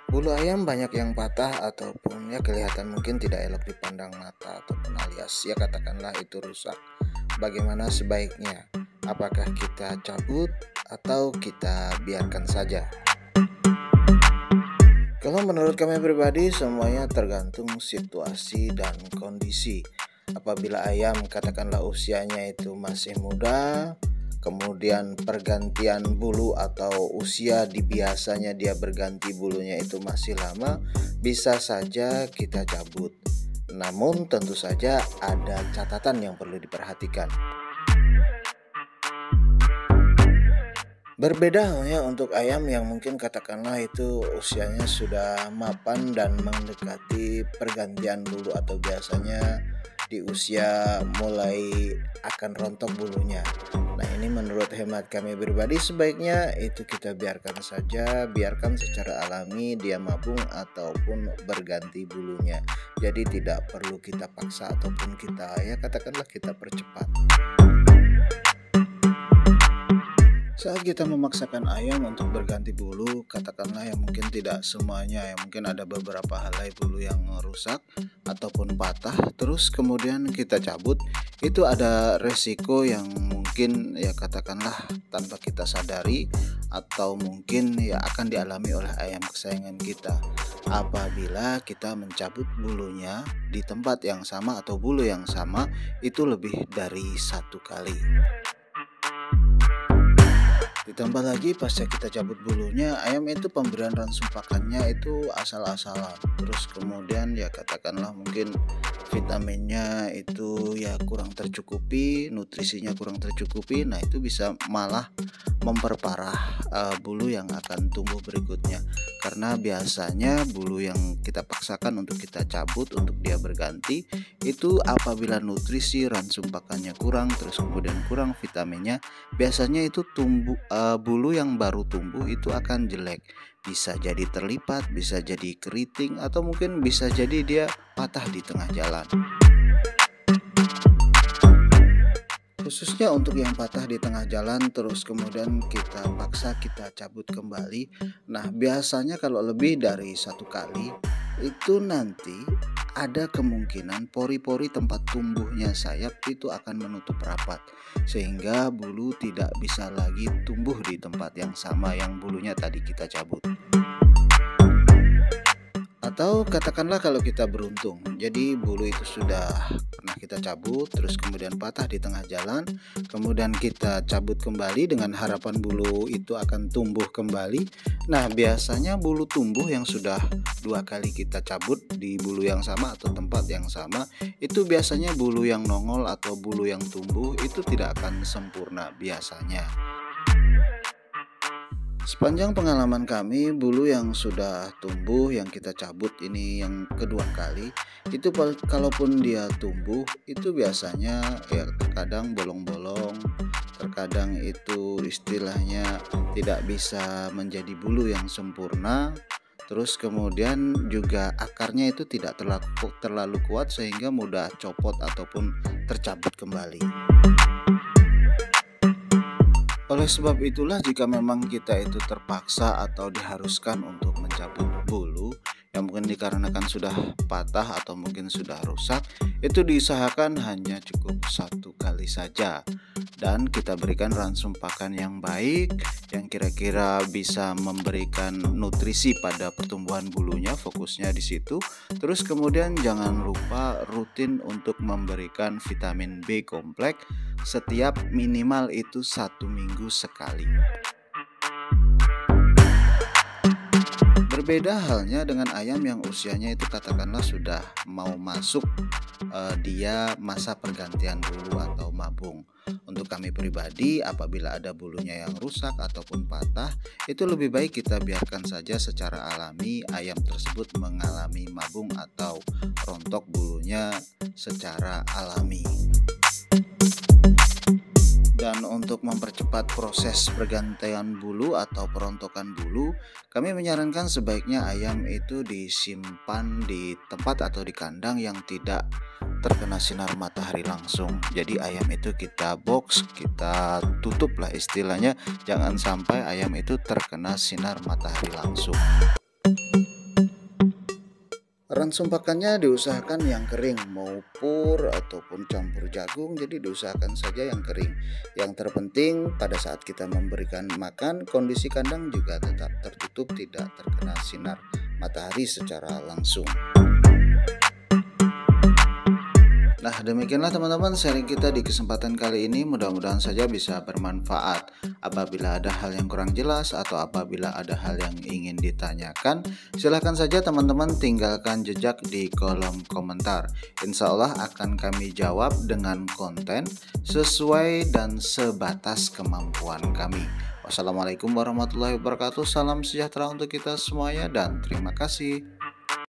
Bulu ayam banyak yang patah ataupun ya kelihatan mungkin tidak elok dipandang mata ataupun alias ya katakanlah itu rusak. Bagaimana sebaiknya? Apakah kita cabut atau kita biarkan saja? Kalau menurut kami pribadi semuanya tergantung situasi dan kondisi. Apabila ayam katakanlah usianya itu masih muda, kemudian pergantian bulu atau usia di biasanya dia berganti bulunya itu masih lama, bisa saja kita cabut. Namun tentu saja ada catatan yang perlu diperhatikan. Berbeda halnya untuk ayam yang mungkin katakanlah itu usianya sudah mapan dan mendekati pergantian bulu atau biasanya di usia mulai akan rontok bulunya. Nah, ini menurut hemat kami pribadi sebaiknya itu kita biarkan saja, biarkan secara alami dia mabung ataupun berganti bulunya. Jadi tidak perlu kita paksa ataupun kita katakanlah kita percepat. Saat kita memaksakan ayam untuk berganti bulu, katakanlah yang mungkin tidak semuanya, yang mungkin ada beberapa helai bulu yang rusak ataupun patah, terus kemudian kita cabut, itu ada resiko yang mungkin katakanlah tanpa kita sadari atau mungkin akan dialami oleh ayam kesayangan kita apabila kita mencabut bulunya di tempat yang sama atau bulu yang sama itu lebih dari satu kali. Ditambah lagi pasca kita cabut bulunya, ayam itu pemberian ransum pakannya itu asal-asalan. Terus kemudian katakanlah mungkin vitaminnya itu kurang tercukupi, nutrisinya kurang tercukupi. Nah, itu bisa malah memperparah bulu yang akan tumbuh berikutnya. Karena biasanya bulu yang kita paksakan untuk kita cabut untuk dia berganti itu apabila nutrisi ransum pakannya kurang, terus kemudian kurang vitaminnya, biasanya itu bulu yang baru tumbuh itu akan jelek, bisa jadi terlipat, bisa jadi keriting, atau mungkin bisa jadi dia patah di tengah jalan. Khususnya untuk yang patah di tengah jalan terus kemudian kita paksa kita cabut kembali. Nah, biasanya kalau lebih dari satu kali itu nanti ada kemungkinan pori-pori tempat tumbuhnya sayap itu akan menutup rapat sehingga bulu tidak bisa lagi tumbuh di tempat yang sama yang bulunya tadi kita cabut. Atau katakanlah kalau kita beruntung, jadi bulu itu sudah pernah kita cabut terus kemudian patah di tengah jalan, kemudian kita cabut kembali dengan harapan bulu itu akan tumbuh kembali. Nah, biasanya bulu tumbuh yang sudah 2 kali kita cabut di bulu yang sama atau tempat yang sama, itu biasanya bulu yang nongol atau bulu yang tumbuh itu tidak akan sempurna biasanya. Sepanjang pengalaman kami, bulu yang sudah tumbuh yang kita cabut ini yang kedua kali itu kalaupun dia tumbuh itu biasanya terkadang bolong-bolong, terkadang itu istilahnya tidak bisa menjadi bulu yang sempurna. Terus kemudian juga akarnya itu tidak terlalu kuat sehingga mudah copot ataupun tercabut kembali. Oleh sebab itulah jika memang kita itu terpaksa atau diharuskan untuk mencabut bulu yang mungkin dikarenakan sudah patah atau mungkin sudah rusak, itu diusahakan hanya cukup 1 kali saja dan kita berikan ransum pakan yang baik yang kira-kira bisa memberikan nutrisi pada pertumbuhan bulunya, fokusnya di situ. Terus kemudian jangan lupa rutin untuk memberikan vitamin B kompleks setiap minimal itu 1 minggu sekali. Berbeda halnya dengan ayam yang usianya itu katakanlah sudah mau masuk dia masa pergantian bulu atau mabung. Untuk kami pribadi, apabila ada bulunya yang rusak ataupun patah, itu lebih baik kita biarkan saja secara alami ayam tersebut mengalami mabung atau rontok bulunya secara alami. Dan untuk mempercepat proses pergantian bulu atau perontokan bulu, kami menyarankan sebaiknya ayam itu disimpan di tempat atau di kandang yang tidak terkena sinar matahari langsung. Jadi ayam itu kita box, kita tutup lah istilahnya, jangan sampai ayam itu terkena sinar matahari langsung. Ransum pakannya diusahakan yang kering, mau pur ataupun campur jagung, jadi diusahakan saja yang kering. Yang terpenting pada saat kita memberikan makan, kondisi kandang juga tetap tertutup, tidak terkena sinar matahari secara langsung. Nah, demikianlah teman-teman sharing kita di kesempatan kali ini. Mudah-mudahan saja bisa bermanfaat. Apabila ada hal yang kurang jelas atau apabila ada hal yang ingin ditanyakan, silahkan saja teman-teman tinggalkan jejak di kolom komentar. Insya Allah akan kami jawab dengan konten sesuai dan sebatas kemampuan kami. Wassalamualaikum warahmatullahi wabarakatuh. Salam sejahtera untuk kita semuanya dan terima kasih.